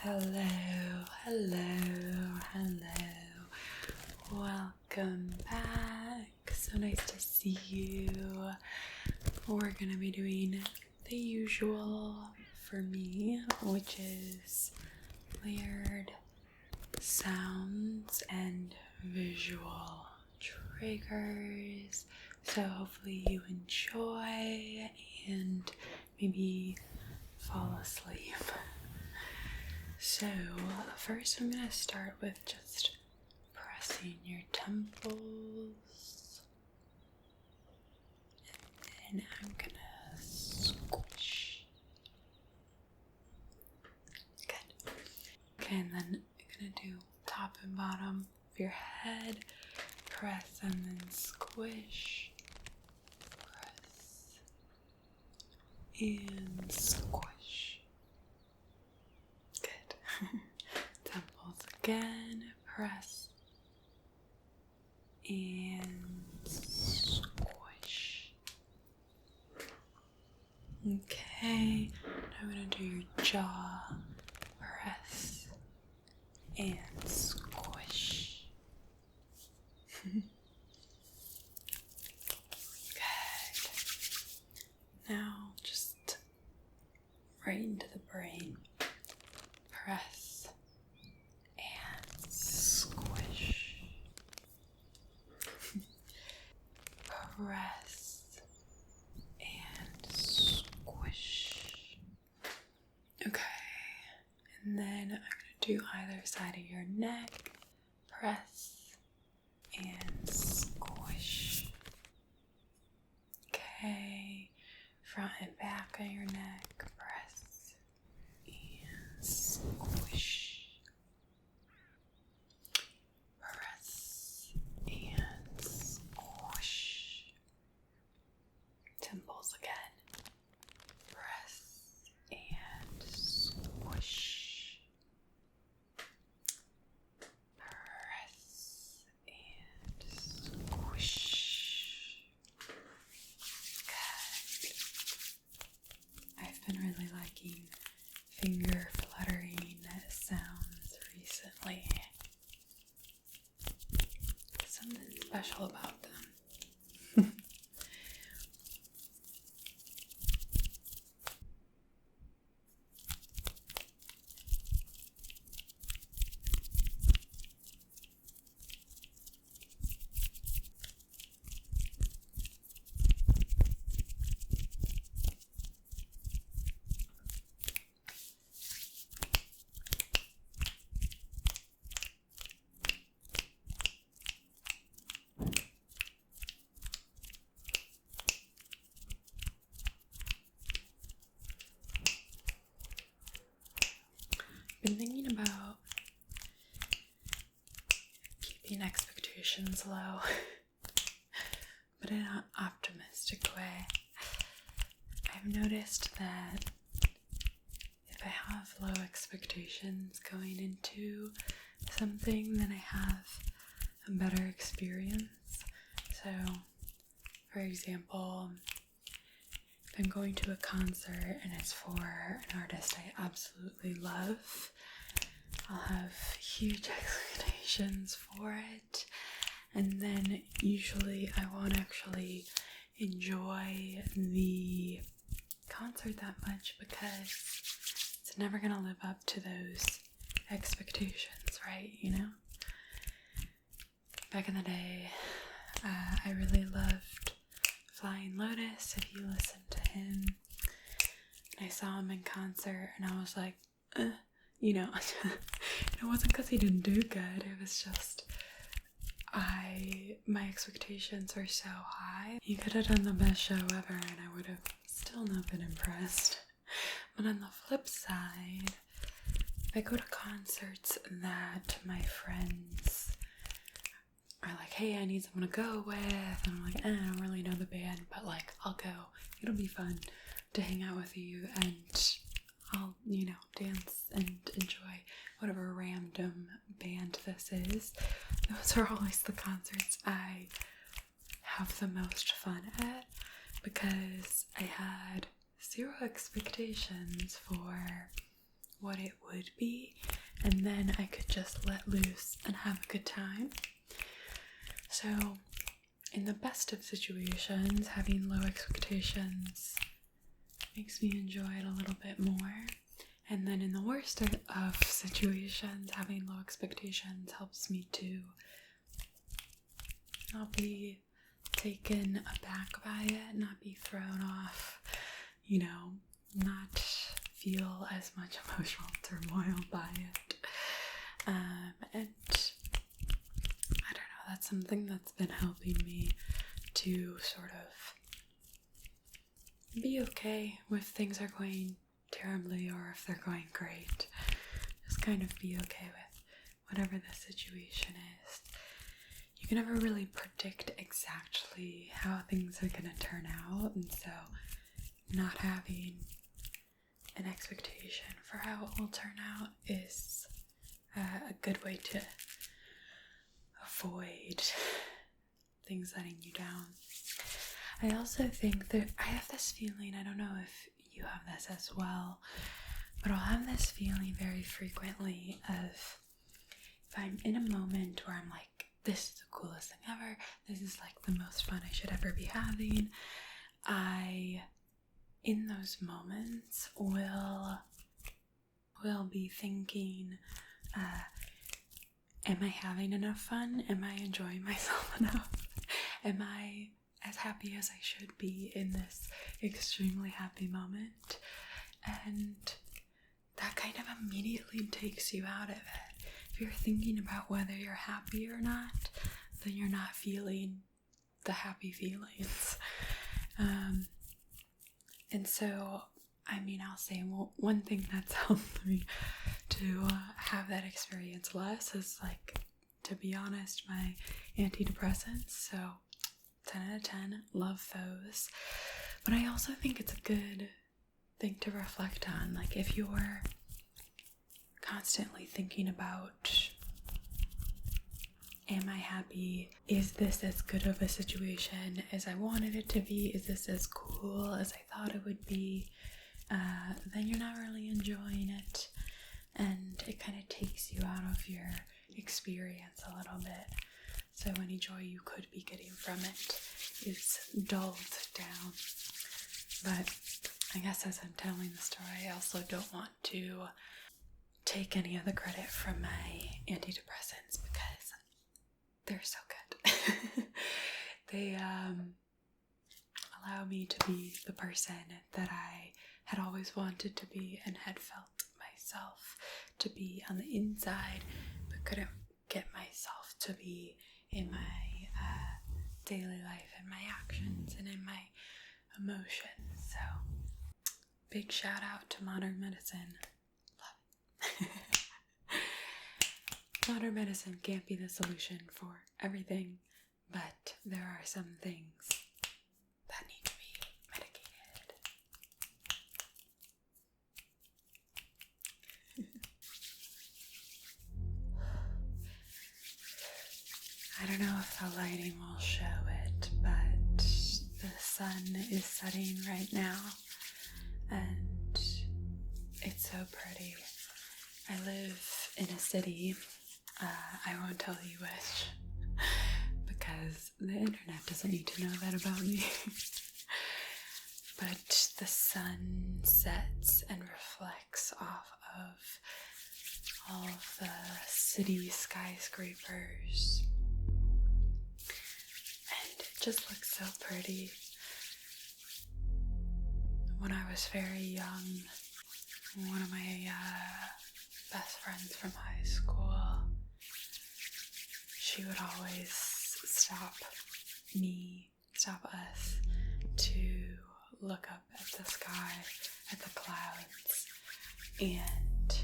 Hello. Welcome back. So nice to see you. We're gonna be doing the usual for me, which is layered sounds and visual triggers. So hopefully you enjoy and maybe fall asleep. So first I'm going to start with just pressing your temples, and then I'm going to squish. Good. Okay, and then I'm going to do top and bottom of your head, press and then squish, press and squish. Temples again, press and squish. Okay, now I'm going to do your jaw, press and squish. Good. Now just right into the brain, press and squish. Press and squish. Okay, and then I'm going to do either side of your neck, press and squish. Okay, front and back of your neck, press and squish. Press and squish. Temples again. Press and squish. Press and squish. Good. I've been really liking finger fluttering sounds recently. Something special about them. Been thinking about keeping expectations low, but in an optimistic way. I've noticed that if I have low expectations going into something, then I have a better experience. So, for example, if I'm going to a concert and it's for an artist I absolutely love, I'll have huge expectations for it, and then usually I won't actually enjoy the concert that much because it's never gonna live up to those expectations, right? You know? Back in the day, I really loved Flying Lotus, if you listen to him. And I saw him in concert and I was like, you know, it wasn't because he didn't do good, it was just my expectations were so high. He could have done the best show ever and I would have still not been impressed. But on the flip side, if I go to concerts that my friends are like, hey, I need someone to go with, and I'm like, I don't really know the band, but like, I'll go. It'll be fun to hang out with you, and I'll, you know, dance and enjoy whatever random band this is. Those are always the concerts I have the most fun at because I had zero expectations for what it would be, and then I could just let loose and have a good time. So in the best of situations, having low expectations makes me enjoy it a little bit more. And then in the worst of situations, having low expectations helps me to not be taken aback by it, not be thrown off, not feel as much emotional turmoil by it. And I don't know, that's something that's been helping me to sort of be okay if things are going terribly or if they're going great. Just kind of be okay with whatever the situation is. You can never really predict exactly how things are going to turn out, and so not having an expectation for how it will turn out is a good way to avoid things letting you down. I also think that I have this feeling, I don't know if you have this as well, but I'll have this feeling very frequently of if I'm in a moment where I'm like, this is the coolest thing ever, this is like the most fun I should ever be having, in those moments will be thinking, am I having enough fun? Am I enjoying myself enough? Am I as happy as I should be in this extremely happy moment? And that kind of immediately takes you out of it. If you're thinking about whether you're happy or not, then you're not feeling the happy feelings. And so, I'll say, one thing that's helped me to have that experience less is, to be honest, my antidepressants. So 10 out of 10, love those. But I also think it's a good thing to reflect on. If you're constantly thinking about, am I happy? Is this as good of a situation as I wanted it to be? Is this as cool as I thought it would be? Then you're not really enjoying it, and it kind of takes you out of your experience a little bit. So any joy you could be getting from it is dulled down. But I guess as I'm telling the story, I also don't want to take any of the credit from my antidepressants because they're so good. They allow me to be the person that I had always wanted to be and had felt myself to be on the inside, but couldn't get myself to be in my daily life and my actions and in my emotions. So big shout out to modern medicine. Love it. Modern medicine can't be the solution for everything, but there are some things that need to be medicated. I don't know if the lighting will show it, but the sun is setting right now, and it's so pretty. I live in a city, I won't tell you which, because the internet doesn't need to know that about me. But the sun sets and reflects off of all of the city skyscrapers, and it just looks so pretty. When I was very young, one of my best friends from high school, she would always stop us to look up at the sky, at the clouds, and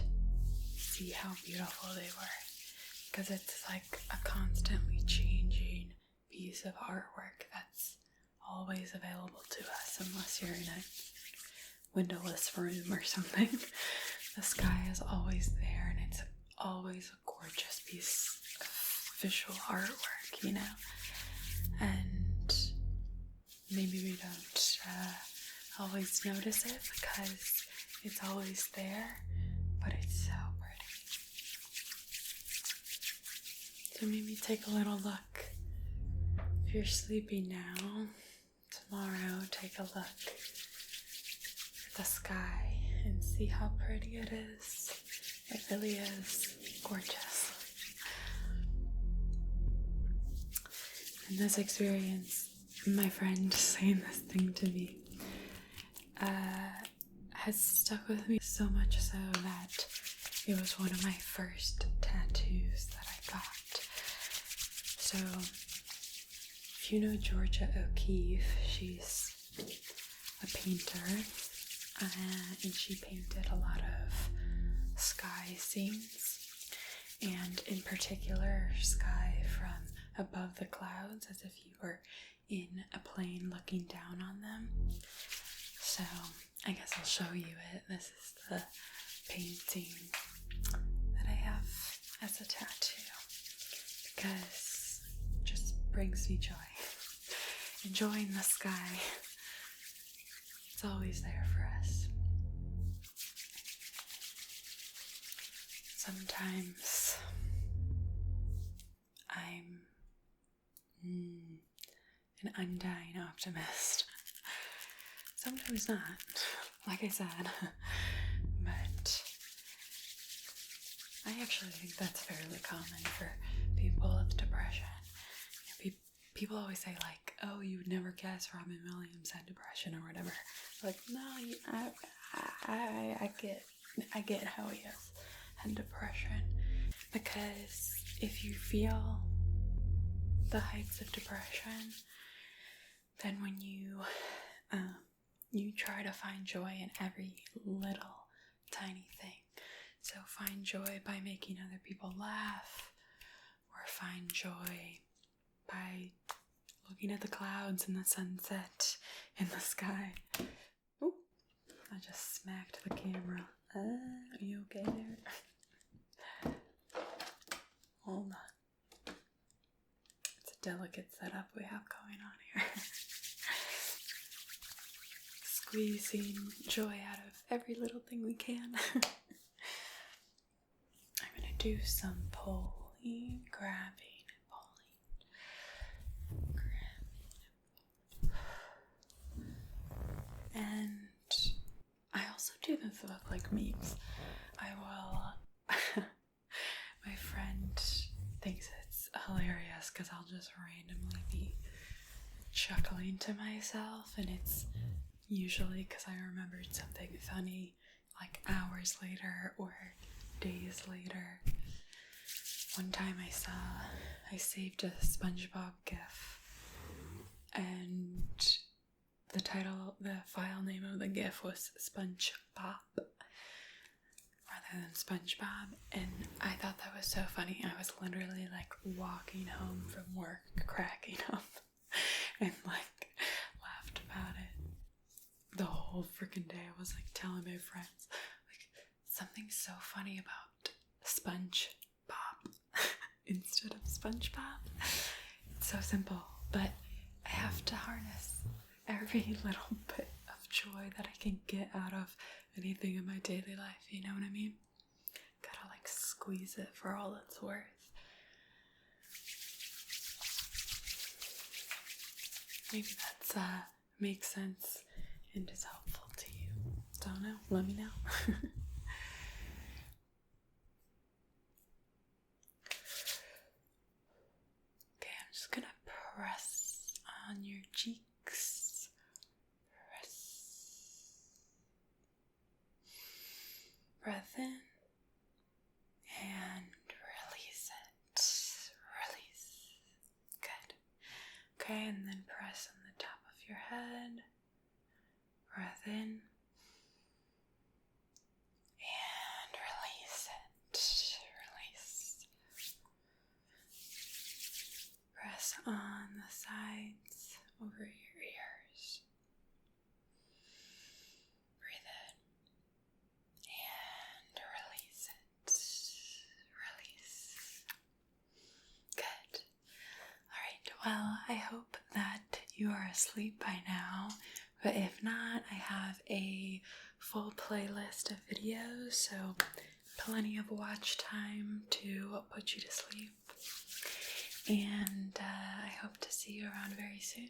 see how beautiful they were, because it's like a constantly changing piece of artwork that's always available to us, unless you're in a windowless room or something. The sky is always there, and it's always a gorgeous piece of visual artwork, and maybe we don't always notice it because it's always there, but it's so pretty. So maybe take a little look. If you're sleepy now, tomorrow take a look at the sky and see how pretty it is. It really is gorgeous. And this experience, my friend saying this thing to me, has stuck with me so much so that it was one of my first tattoos that I got. So, if you know Georgia O'Keeffe, she's a painter, and she painted a lot of sky scenes, and in particular, sky from above the clouds, as if you were in a plane looking down on them. So I guess I'll show you it. This is the painting that I have as a tattoo, because it just brings me joy. Enjoying the sky, it's always there for us. Sometimes I'm an undying optimist. Sometimes not, like I said, but I actually think that's fairly common for people with depression. People always say, like, oh, you would never guess Robin Williams had depression or whatever. Like, no, I get how he had depression, because if you feel the heights of depression, then when you try to find joy in every little tiny thing. So find joy by making other people laugh, or find joy by looking at the clouds and the sunset in the sky. Ooh, I just smacked the camera. Are you okay there? Hold on. It's a delicate setup we have going on here. Squeezing joy out of every little thing we can. I'm gonna do some pulling, grabbing, and I also do this with like memes. I will. My friend thinks it's hilarious because I'll just randomly be chuckling to myself, and it's usually because I remembered something funny like hours later or days later. One time I saved a SpongeBob GIF, and the file name of the GIF was SpongeBob rather than SpongeBob, and I thought that was so funny. I was literally like walking home from work cracking up and like laughed about it the whole freaking day. I was like telling my friends, like, something's so funny about SpongeBob instead of SpongeBob. It's so simple, but I have to harness every little bit of joy that I can get out of anything in my daily life, you know what I mean? Gotta like squeeze it for all it's worth. Maybe that's makes sense and is helpful to you. Don't know, let me know. Okay, I'm just gonna press on your cheeks. Press. Breath in and release it. Release. Good. Okay, and then press on the top of your head. Breath in and release it. Release. Press on the sides over your ears. Breathe in and release it. Release. Good. Alright, well, I hope that you are asleep by now. But if not, I have a full playlist of videos, so plenty of watch time to put you to sleep. And I hope to see you around very soon.